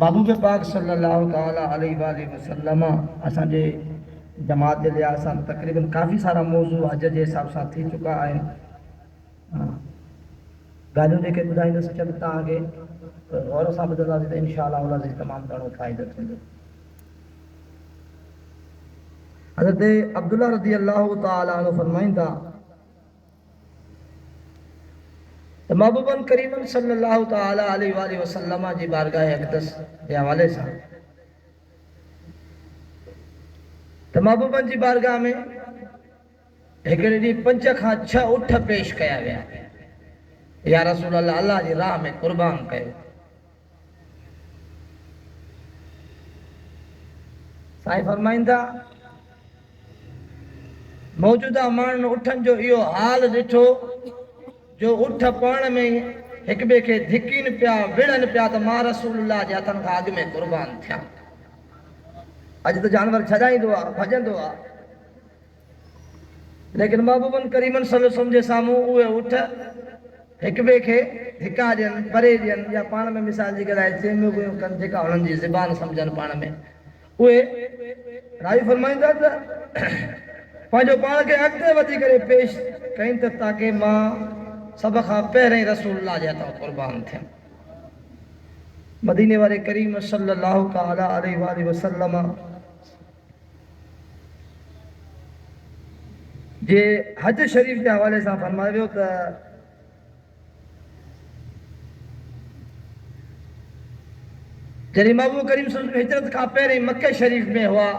महबूब पाक सल्लल्लाहु ताला अलैहि वसल्लम असांजे जमात जे लिहाज़ सां तक़रीबन काफ़ी सारा मौज़ू हज जे हिसाब सां थी चुका आहिनि। ॻाल्हियूं जेके ॿुधाईंदुसि चंद तव्हांखे गौर सां ॿुधंदासीं त इंशाअल्लाह उन जी तमामु घणो फ़ाइदो थींदो। हज़रत अब्दुल्ला रज़ी अल्लाह ताला अन्हु फरमाइनि था त महबूबन करीमन सल्लल्लाहु ताला अलैहि वसल्लम जी बारगाह अक़दस जे हवाले सां त महबूबन जी बारगाह में हिकिड़े ॾींहुं 5 खां 6 उठ पेश कया विया। या रसूल अल्लाह, अल्लाह जी राह में कुर्बान कयो। साईं फरमाइनि था मौजूदा माण्हुनि उठनि जो इहो हाल ॾिठो जो उठ पाण में हिक ॿिए खे धिकीनि पिया, विढ़नि पिया त मां रसूलुल्लाह जे हथनि खां अॻु में कुर्बान थिया। अॼु त जानवर छॾाईंदो आहे, भॼंदो आहे, लेकिन महबूबन करीमन सल्लल्लाहु अलैहि वसल्लम जे साम्हूं उहे उठ हिक ॿिए खे धिका ॾियनि, परे ॾियनि, या पाण में मिसाल जी ॻाल्हि आहे चेमियूं ॿियूं कनि जेका हुननि जी ज़ुबान सम्झनि पाण में, उहे रावी फरमाईंदा त पंहिंजो पाण खे अॻिते वधी करे पेश कनि त ताकी मां सब खां पहिरें रसूलुल्लाह जे हथां कुर्बान थिया। मदीने वारे करीम सल्लल्लाहु ताला अलैहि वसल्लम जे हज शरीफ जे हवाले सां फरमायो वियो त जॾहिं महबूब करीम सल्लल्लाहु अलैहि वसल्लम हिजरत खां पहिरें मके शरीफ में हुआ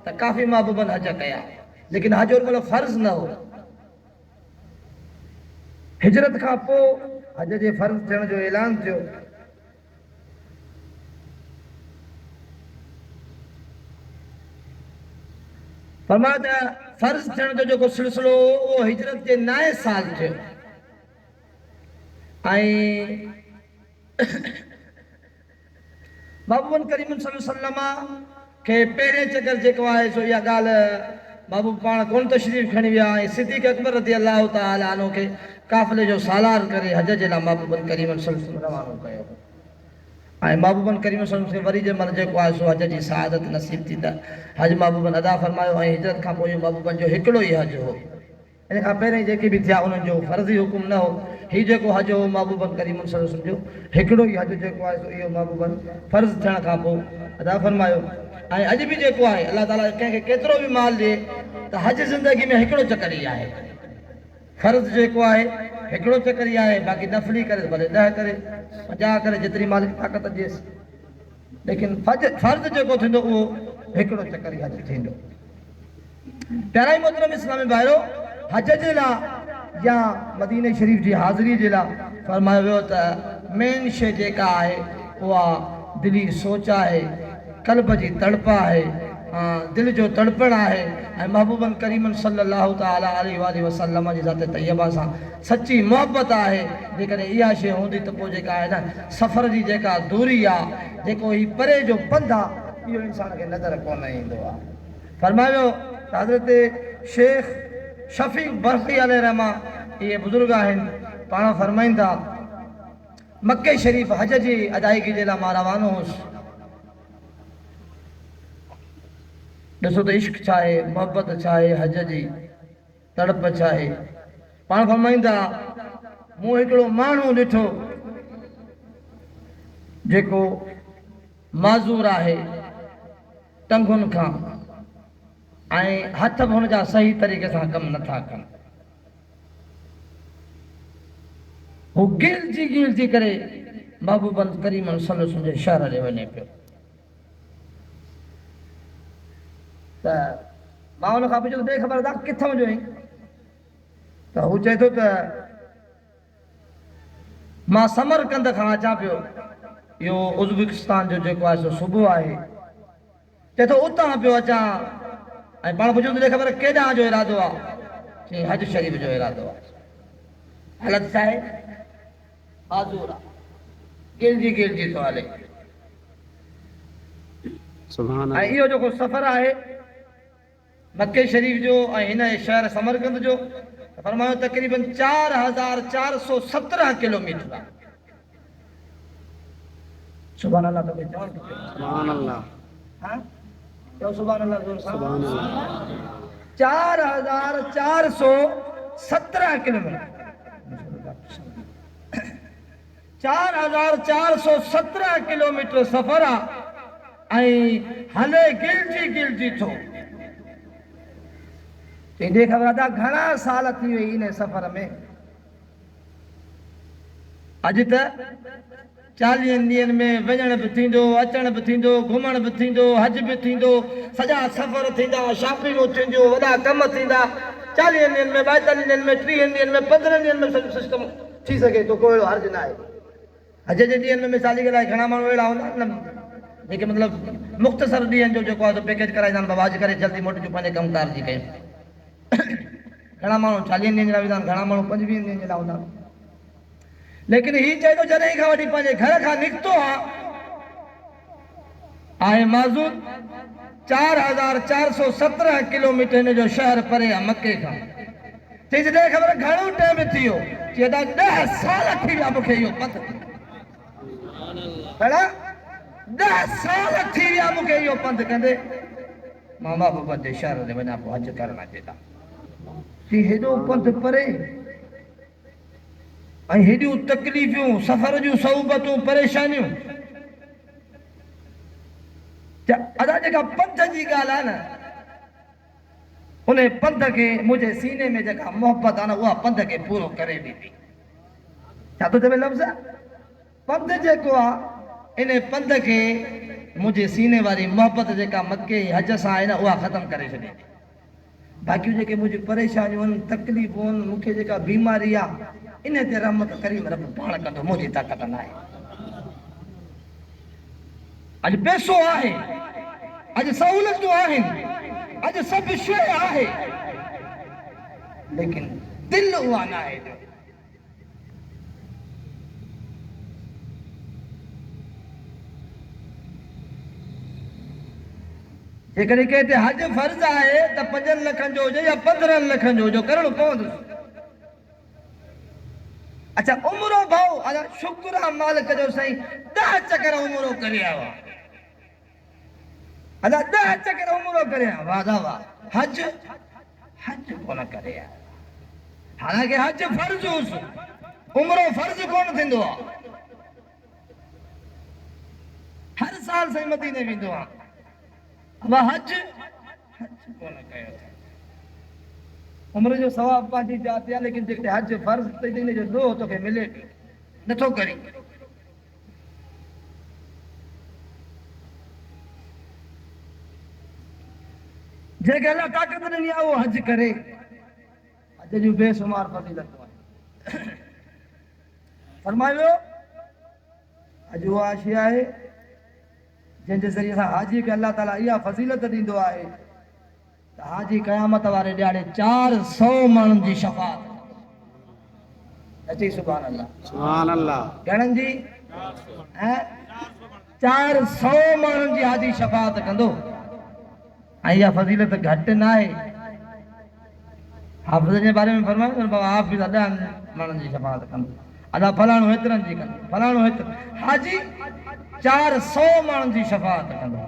त काफ़ी महबूबन हज कया, लेकिन हज ओॾी महिल फर्ज़ न हो। हिजरत खां पोइ हज जे फर्ज़ थियण जो ऐलान थियो। फरमाया त फर्ज़ थियण जो जेको सिलसिलो उहो हिजरत जे नए साल थियो ऐं महबूबन करीम सल्लल्लाहु अलैहि वसल्लम खे पहिरें चकर जेको आहे सो इहा ॻाल्हि महबूब पाण कोन तशरीफ़ खणी विया ऐं सिद्दीक़ अकबर रज़ी अल्लाह ताला अन्हु खे काफ़िले जो सालार करे हज जे लाइ महबूबन करीम सल्लल्लाहु अलैहि वसल्लम रवानो कयो ऐं महबूबन करीम सल्लल्लाहु अलैहि वसल्लम खे वरी जे महिल जेको आहे सो हज जी सआदत नसीब थी त हज महबूबन अदा फरमायो ऐं हिजरत खां पोइ महबूबन जो हिकिड़ो ई हज हो। इन खां पहिरें जेके बि थिया उन्हनि जो फ़र्ज़ी हुकुम न हो। हीउ जेको हज हो महबूबन करीम सल्लल्लाहु अलैहि वसल्लम जो हिकिड़ो ई हज जेको आहे सो इहो महबूबन फ़र्ज़ थियण खां पोइ अदा फरमायो। ऐं अॼु बि जेको आहे अलाह ताला कंहिंखे केतिरो बि माल ॾिए त हज ज़िंदगी में हिकिड़ो चकर ई आहे। फ़र्ज़ जेको आहे हिकिड़ो चकर ई आहे, बाक़ी नफ़ली करे भले 10 करे 50 करे जेतिरी मालिक ताक़त ॾिएसि, लेकिन फ़र्ज़ जेको थींदो उहो हिकिड़ो चकर ई हज थींदो। प्यारा मोहतरम इस्लामी भाइरो, हज जे लाइ या मदीने शरीफ जी हाज़िरी जे लाइ फरमायो वियो त मेन शइ जेका आहे उहा दिली सोच आहे, क़ल्ब जी तड़प आहे, दिलि जो तड़पण आहे ऐं महबूबन करीमन सल्लल्लाहु ताला अलैहि वसल्लम जी ज़ात तैयबा सां सची मोहबत आहे। जेकॾहिं इहा शइ हूंदी त पोइ जेका आहे न सफ़र जी जेका दूरी आहे, जेको ही परे जो पंधु आहे, इहो इंसान खे नज़र कोन ईंदो आहे। फरमायो त हज़रत शेख शफ़ी बरक़ी अलैहि रहमा इहे बुज़ुर्ग आहिनि, पाण फरमाइनि था मके शरीफ़ हज जी अदायगी जे लाइ मां रवानो हुउसि। ॾिसो त इश्क छा आहे, मोहबत छा आहे, हज जी तड़प छा आहे। पाण फरमाईंदा मूं हिकिड़ो माण्हू ॾिठो जेको माज़ूर आहे टंगुनि खां ऐं हथ बि हुन जा सही तरीक़े सां कमु नथा कनि। हू गिलजी करे महबूबन करीमन सल्लल्लाहु अलैहि वसल्लम जे शहर ॾे वञे पियो त मां हुन खां पुछियो ॿिए ख़बरदार किथां जो आहीं? त हू चए थो त मां समरकंद खां अचां पियो, इहो उज़्बेकिस्तान जो जेको आहे सो सूबो आहे। चए थो उतां पियो अचां ऐं पाण पुछियो त ख़बर केॾांहुं जो इरादो आहे? चई हज शरीफ़ जो इरादो आहे। हालत छा आहे? माज़ूर आहे, गिलजी थो हले। ऐं इहो जेको सफ़र आहे मके शरीफ़ जो ऐं हिन शहर समरकंद जो फरमायो तक़रीबन 4417 किलोमीटर आहे। सुभान अल्लाह तो चवण खपे। सुभान अल्लाह। हाँ तो सुभान अल्लाह जोर सां। सुभान अल्लाह। 4417 किलोमीटर 4417 किलोमीटर सफ़र आहे ऐं हले गिलजी थो। चईंदे ख़बर आहे घणा साल थी वई इन सफ़र में। अॼु त 40 ॾींहंनि में वञण बि थींदो, अचण बि थींदो, घुमण बि थींदो, हज बि थींदो, सॼा सफ़र थींदा, शॉपिंगूं थींदियूं, वॾा कम थींदा। 40 ॾींहंनि में, 42 ॾींहंनि में, 30 ॾींहंनि में, 15 ॾींहंनि में सॼो सिस्टम थी सघे थो, कोई अहिड़ो हर्ज न आहे। हज जे ॾींहंनि में मिसाल जे लाइ घणा माण्हू अहिड़ा हूंदा आहिनि न जेके मतिलबु मुख़्तसर ॾींहंनि जो जेको आहे पैकेज कराईंदा आहिनि, बाबा हज करे जल्दी मोटिजो पंहिंजे कमकार जी कयूं। घणा माण्हू 40 ॾींहंनि जे लाइ वेंदा आहिनि, घणा माण्हू 25 ॾींहंनि जे लाइ हूंदा आहिनि। लेकिन ही चए थो जॾहिं खां वठी पंहिंजे घर खां निकितो आहे मौजूद 4417 किलोमीटर हिन जो शहर परे आहे मके खां। चई जॾहिं ख़बर घणो टाइम थी वियो, चई 10 साल थी विया मूंखे इहो पंधु। 10 साल थी विया मूंखे इहो पंधु कंदे। मां बाप पंहिंजे शहर ते वञा पोइ हज करणु अचे था। चई हेॾो पंधु परे ऐं हेॾियूं तकलीफ़ूं, सफ़र जूं सहुबतूं, परेशानियूं। अदा जेका पंध जी ॻाल्हि आहे न, उन पंध खे मुंहिंजे सीने में जेका मोहबत आहे न, उहा पंध खे पूरो करे ॾींदी। छा थो चवे लफ़्ज़? पंध जेको आहे इन पंध खे मुंहिंजे सीने वारी मोहबत जेका मके हज सां आहे न, उहा ख़तमु करे छॾींदी। बाक़ियूं जेके मुंहिंजी परेशानियूं आहिनि, तकलीफ़ूं आहिनि, मूंखे जेका बीमारी आहे, इन ते रहमत करीम रब पाण कंदो, मुंहिंजी ताक़त न आहे। अॼु पैसो आहे, अॼु सहूलियतूं आहिनि, अॼु सभु शइ आहे, लेकिन दिलि उहा न आहे। जेकॾहिं कंहिं ते हज फर्ज़ आहे त 5 लखनि जो हुजे या 15 लखनि जो हुजे, करणो पवंदुसि। अच्छा उमिरो भाऊ, अञा शुक्र आहे मालिक जो साईं 10 चकर उमिरो करे आयो आहे। अञा 10 चकर उमिरो करे आयो, वाह वाह। हज कोन करे आयो, हालांकि हज फर्ज़ हुअसि, उमिरो फर्ज़ कोन थींदो आहे। हर साल साईं मदीने वेंदो आहे, हज कोन कयो। उम्र जो सवाब पंहिंजी जात आहे, लेकिन जेके हज फर्ज़ ते इन जो ॾोह तोखे मिले नथो करी। जेके अल्लाह ताक़त ॾिनी आहे उहो हज करे। हज जूं बेशुमार फज़ीलतूं आहिनि। फरमायो अॼु उहा शइ आहे जंहिंजे ज़रिए सां हाजी खे अल्लाह ताला इहा फज़ीलत ॾींदो आहे त हाजी क़यामत वारे ॾियारे 400 माण्हुनि जी शफ़ाअत। अची सुभान अल्लाह। सुभान अल्लाह। घणनि जी? 400 माण्हुनि जी हाजी शफ़ाअत कंदो। ऐं इहा फज़ीलत घटि न आहे। हाफ़िज़ जे बारे में फरमायो न बाबा हाफ़िज़ 10 माण्हुनि जी शफ़ाअत कंदो, अदा फलाणो हेतिरनि जी कंदो, फलाणो हेतिरो। हाजी 400 माण्हुनि जी शफ़ाअत कंदो।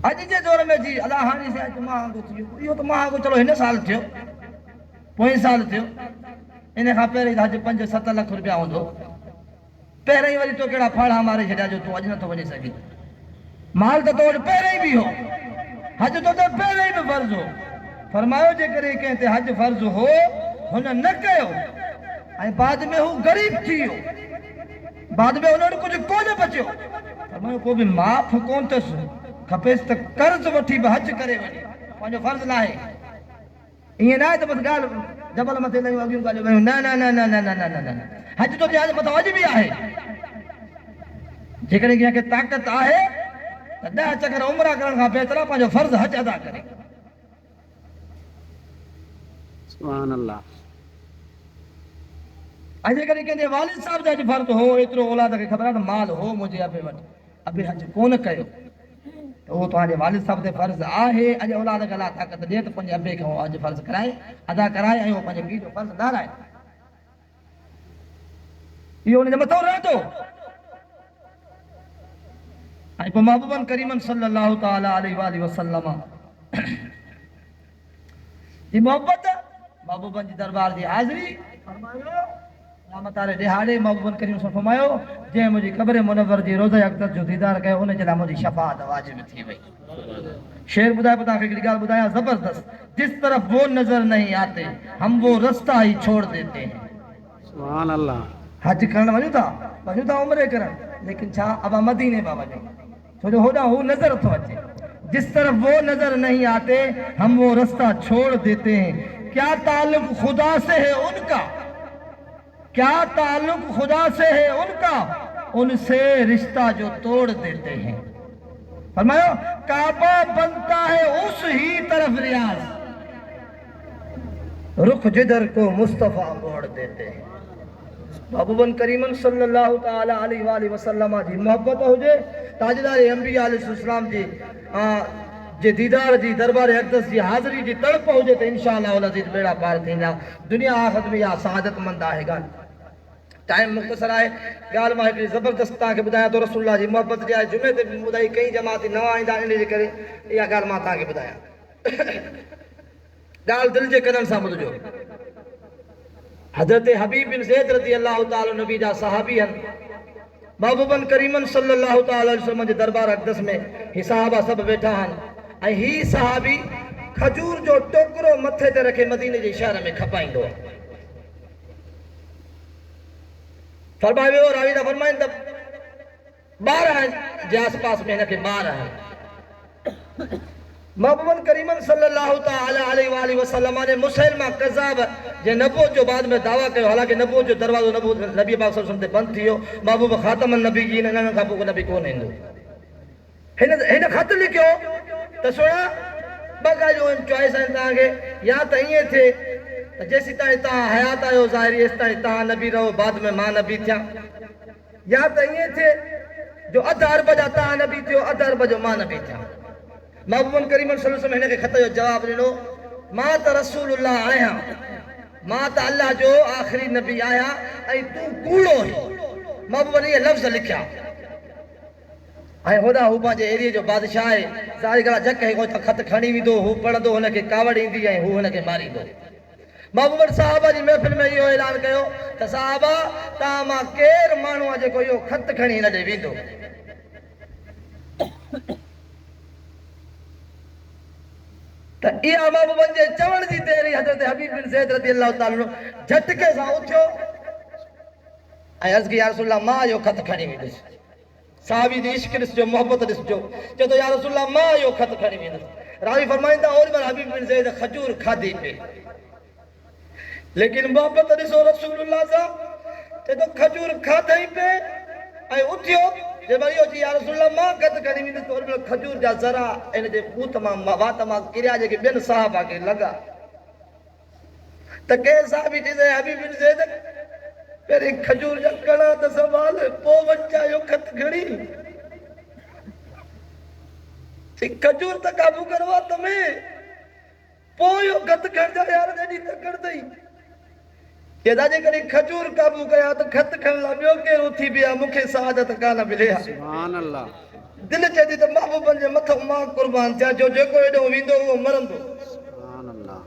अॼु जे दौर में जी अलाह हानी से अॼु महांगो थी वियो। इहो त महांगो चलो हिन साल थियो, पोइ साल थियो, इन खां पहिरीं हज 5-7 लख रुपया हूंदो। पहिरीं वरी तो कहिड़ा फाड़ा मारे छॾिया जो तूं अॼु नथो वञी सघीं। माल त तो वटि पहिरीं बि हो, हज तो ते पहिरीं बि फर्ज़ हो। फरमायो जेकॾहिं कंहिं ते हज फर्ज़ हो, हुन न कयो ऐं बाद में हू ग़रीब थी वियो, बाद में हुन वटि कुझु कोन बचियो, फरमायो को बि माफ़ कोन अथसि, खपेसि त कर्ज़ वठी बि हज करे वञे, पंहिंजो फर्ज़ न आहे। ईअं न आहे त बसि ॻाल्हि जबल मथे लयूं अॻियूं ॻाल्हियूं कयूं। न न न न न न न न हज तो हज मथां हज बि आहे। जेकॾहिं कंहिंखे ताक़त आहे त 10 चकर उमिरा करण खां बहितर आहे पंहिंजो फर्ज़ हज अदा करे। सुभान अल्लाह। ऐं जेकॾहिं कंहिंजे वालिद साहिब जो हज फर्ज़ हो, एतिरो औलाद खे ख़बर आहे त माल हो मुंहिंजे अबे वटि, अबे हज कोन कयो त उहो तव्हांजे वालिद साहिब ते फर्ज़ आहे। अॼु औलाद खे अलाह ताक़त ॾिए त पंहिंजे अबे खे हज फर्ज़ कराए, अदा कराए ऐं उहो पंहिंजे पीउ जो फर्ज़ ॾाराए। इहो हुनजे मथां रहंदो। ऐं पोइ महबूबन करीमन सल्लल्लाहु ताला अलैहि वसल्लम जी मोहब्बत, महबूबन जी दरबार जी हाज़िरी फरमायो रामतारे दिहाड़े महबूबन करीम सल्लल्लाहु फरमायो जंहिं मुंहिंजी क़ब्र मुनव्वर जी रोज़े अक़दस जो दीदार कयो उन जे लाइ मुंहिंजी शफ़ाअत वाजिब थी वई। शेर बुधाए पता के ॻाल्हि ॿुधायां जबरदस्त, जिस तरफ वो नजर नहीं आते हम वो रास्ता ही छोड़ देते हैं। सुभान अल्लाह। हज करण वञूं था उम्रे करण, लेकिन छा अब मदीने में वञूं छो जो होॾां हू नजर थो अचे। जिस तरफ वो नजर नहीं आते हम वो रास्ता छोड़ देते हैं। क्या ताल्लुक खुदा से है उनका, क्या ताल्लुक खुदा से है उनका, उनसे रिश्ता जो तोड़ देते हैं। फरमाया काबा बनता है उस ही तरफ रियाज, रुख जिधर को मुस्तफा मोड़ देते हैं। महबूबन करीमन सल्लल्लाहु ताला अलैहि वसल्लम जी मोहब्बत हुजे, ताजदार अंबिया अलैहिस्सलाम जी जे दीदार जी दरबार अक़दस जी हाज़िरी जी तड़प हुजे त इंशाअल्लाह अज़ीज़ बेड़ा पार थींदा, दुनिया आख़िरत में या सआदतमंद आहे ॻाल्हि। टाइम मुख़्तसर आहे, ॻाल्हि मां हिकिड़ी ज़बरदस्त तव्हांखे ॿुधायां थो रसूलुल्लाह जी मोहब्बत जी आहे। जुमे ते बि ॿुधाई, कई जमाती नवां ईंदा इन जे करे इहा ॻाल्हि मां तव्हांखे ॿुधायां। ॻाल्हि दिलि जे कननि सां ॿुधिजो। हज़रत हबीब बिन ज़ैद रज़ी अल्लाह ताला नबी जा सहाबी आहिनि। महबूबन करीमन सल्लल्लाहु ताला अलैहि वसल्लम जे दरबार अक़दस में ही सहाबा सभु वेठा आहिनि ऐं ही सहाबी खजूर जो टोकरो मथे ते रखे मदीने जे शहर में खपाईंदो आहे। फरमायो रावी था फरमाइनि त ॿार आहिनि जे आसपास में हिनखे ॿार आहिनि। महबूबन करीमन सल्लल्लाहु ताला अलैहि वसल्लम ने मुसलमा कज़ाब जे नबूवत जो बाद में दावा कयो, हालांकि नबूवत जो दरवाज़ो नबी पाक सल्लल्लाहु अलैहि वसल्लम ते बंदि थी वियो। महबूब ख़ातमन नबीयीन, हिननि खां पोइ नबी कोन ईंदो। हिन ख़त लिखियो त सुणा ॿ ॻाल्हियूं आहिनि, चॉइस आहिनि तव्हांखे, या त ईअं थिए त जेसीं ताईं तव्हां हयात आहियो ज़ाहिरी एसि ताईं तव्हां नबी रहो, बाद में मां नबी थियां, या त ईअं थिए जो अधु अरब जा तव्हां नबी थियो, अधु अरब जो मां नबी थियां। महबूबन करीमन सल्लल्लाहु अलैहि वसल्लम हिनखे ख़त जो जवाब ॾिनो, मां त रसूलुल्लाह आहियां, मां त अल्लाह जो आख़िरी नबी आहियां ऐं तूं कूड़ो आहीं। महबूबन इहे लफ़्ज़ लिखिया ऐं होॾां हू पंहिंजे एरिए जो बादशाह आहे, ज़ाहिरी ॻाल्हि आहे, झक हिकु त ख़त खणी वेंदो, हू पढ़ंदो, हुनखे कावड़ ईंदी ऐं हू हुनखे मारींदो। महबूबन साहबा जी महफ़िल में इहो ऐलान कयो त साहबा तव्हां मां केरु माण्हू आहे जेको इहो ख़त खणी हिन ॾे वेंदो। त इहा महबूबन जे चवण जी देरी हज़रत हबीब बिन ज़ैद रज़ी अल्लाह ताला झटके सां उथियो ऐं अर्ज़ कई, या रसूलल्लाह मां इहो ख़त खणी वेंदुसि। साहबी जी इश्क ॾिसजो, मोहब्बत ॾिसजो, चए थो या रसूलल्लाह मां इहो ख़त खणी वेंदुसि। रावी फरमाईंदा ओॾी महिल हबीब बिन ज़ैद खजूर खाधी पे, लेकिन मोहब्बत ॾिसो रसूलुल्लाह सां, चए थो खजूर खाधई पे ऐं उथियो। जंहिं महिल इहो चई या रसूलल्लाह मां ख़त खणी वेंदुसि, ओॾी महिल खजूर जा ज़रा इन जे पूत मां वात मां किरिया जेके ॿियनि साहबा खे लॻा। त कंहिं साहबी ॾिसे हबीब बिन ज़ैद पहिरीं खजूर जा कणा त संभाल, पोइ वञा इहो ख़त खणी। खजूर त काबू करो आहे तमें, पोइ इहो ख़त खणिजा यार, एॾी तकड़ अथई। केॾा जे कॾहिं खजूर काबू कया त ख़त खणण लाइ ॿियो केरु उथी बीहा, मूंखे सआदत कान मिले। सुभान अल्लाह। दिलि चए थी त महबूबन जे मथां मां क़ुर्बान थियां, जो जेको हेॾो वेंदो उहो मरंदो। सुभान अल्लाह।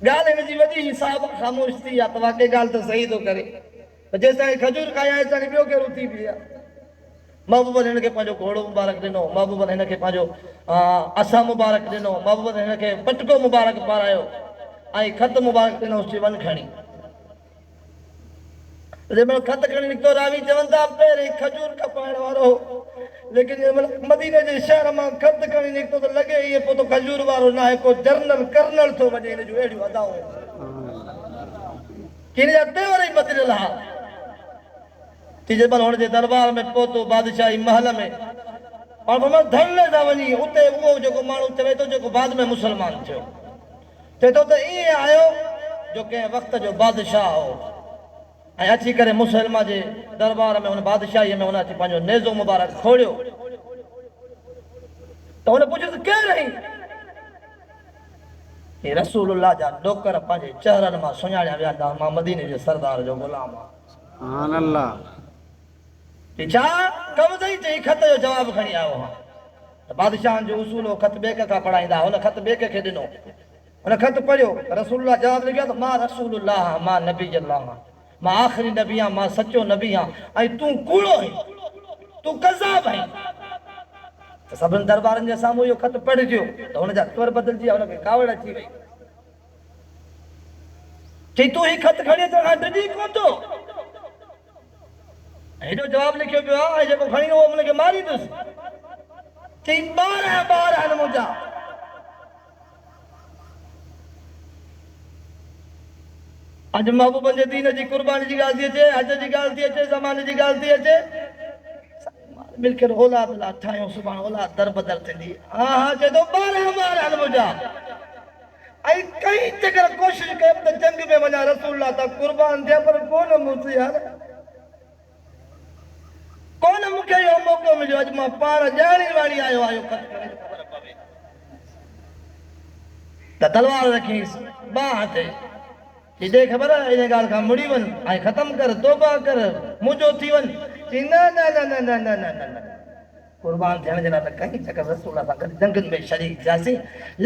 ॻाल्हि हिन जी वॾी हिसाब ख़ामोश थी आहे त वाकई ॻाल्हि त सही थो करे, त जेसि ताईं खजूर खाया तेसि ताईं ॿियो केरु उथी बीहा। महबूबन हिनखे पंहिंजो घोड़ो मुबारक ॾिनो, महबूबन हिनखे पंहिंजो असा मुबारक ॾिनो, महबूबन हिनखे पटको मुबारक पारायो ऐं ख़त मुबारक ॾिनोसि, वञ खणी। जंहिं महिल ख़त खणी निकितो, रावी चवनि था पहिरीं खजूर खपाइण वारो हो, लेकिन जंहिं महिल मदीने जे शहर मां ख़त खणी निकितो त लॻे इहे पोइ त खजूर वारो न आहे, को जनरल कर्नल थो वञे। हिन जूं अहिड़ियूं अदाऊं कि हिन जा तेवर ई बदिलियल हा। जंहिं महिल हुनजे दरबार में पहुतो, बादशाही महल में, पाण धरणे सां वञी उते उहो जेको माण्हू चवे थो जेको बाद में मुस्लमान थियो, चए थो त ईअं आयो जो कंहिं वक़्त जो बादशाह हो ऐं अची करे मुसलमान जे दरबार में हुन बादशाहीअ में हुन अची पंहिंजो नेज़ो मुबारक खोलियो त हुन पुछियोसि केरु आहीं? हे रसूलुल्लाह जा नौकर पंहिंजे चेहरनि मां सुञाणिया विया था, मां मदीने जे सरदार जो ग़ुलाम आहियां। सुभान अल्लाह। छा कम अथई चई खत जो जवाब खणी आयो हा बादशाह जो उसूल हो खत ॿिए का पढ़ाईंदा हुन खत ॿिए खे ॾिनो हुन खत पढ़ियो रसूलुल्लाह जवाब लिखियो त मां रसूलुल्लाह मां नबी अल्लाह मां आख़िरी नबी आहियां मां सचो नबी आहियां ऐं तूं कूड़ो आहीं तूं कज़ाब आहीं त सभिनि दरबारनि जे साम्हूं इहो खत पढ़िजो त हुनजा तौर बदिलजी विया हुनखे कावड़ अची वई चई तूं हीउ खत खणी अचण खां डिॼी कोन थो हेॾो जवाबु लिखियो पियो आहे ऐं जेको खणी वियो उहो हुनखे मारींदुसि चई ॿार आहिनि मुंहिंजा अॼु महबूबनि जे दीन जी कुर्बानी जी ॻाल्हि थी अचे हज जी ॻाल्हि थी अचे ज़माने जी ॻाल्हि थी अचे बिल्कुलु औलाद लाइ ठाहियूं सुभाणे औलाद दर बदर थींदी हा हा चए थो ॿार आहिनि मुंहिंजा ऐं कई चकर कोशिशि कयमि त जंग में वञा रसूलुल्लाह त कुर्बान थिया पर कोन मूंखे यार कोन मूंखे इहो मौक़ो मिलियो अॼु मां पाण ॼाणी वाणी आयो आहियो ख़बर पवे त तलवार रखीसि बाह ते दे ख़बर आहे इन ॻाल्हि खां मुड़ी वञ ऐं ख़तमु कर तौबा कर मुंहिंजो थी वञ चई न न न न न न न न कुर्बान थियण जे लाइ न कई चकर रसूल सां गॾु जंगनि में शरीक थियासीं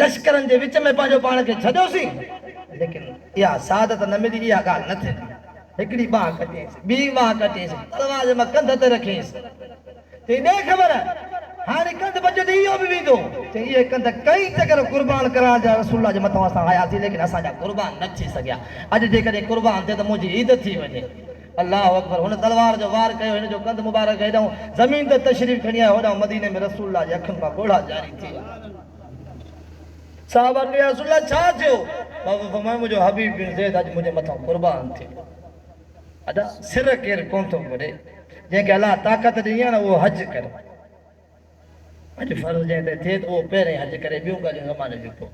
लश्करनि जे विच में पंहिंजो पाण खे छॾियोसीं लेकिन इहा सादत न मिली इहा ॻाल्हि न थिए हिकिड़ी बाह कटीसि ॿी बाह कटीसि तलवार जे मां कंध ते रखीसि चई ॾे ख़बर हाणे कंध बचो त इहो बि वेंदो चई इहे कंध कई चकर कुर्बान करण जा रसूल जे मथां असां आयासीं लेकिन असांजा कुर्बान न थी सघिया अॼु जेकॾहिं कुर्बान थिए त मुंहिंजी ईद थी वञे अल्लाह अकबर हुन तलवार जो वार कयो हिन जो कंध मुबारक हेॾां ज़मीन ते तशरीफ़ खणी आयो होॾां मदीने में रसूल जे अखियुनि खां ॻोढ़ा जारी थी विया साहब के रसूल छा थियो बाबा फरमायो मुंहिंजो हबीब बिन ज़ैद अॼु मुंहिंजे मथां कुर्बान थियो अदा सिर केरु कोन थो करे जंहिंखे अलाह ताक़त ॾिनी आहे न उहो हज करे अॼु फर्ज़ जंहिं ते थिए त उहो पहिरें हज करे ॿियूं ॻाल्हियूं ज़माने जूं पोइ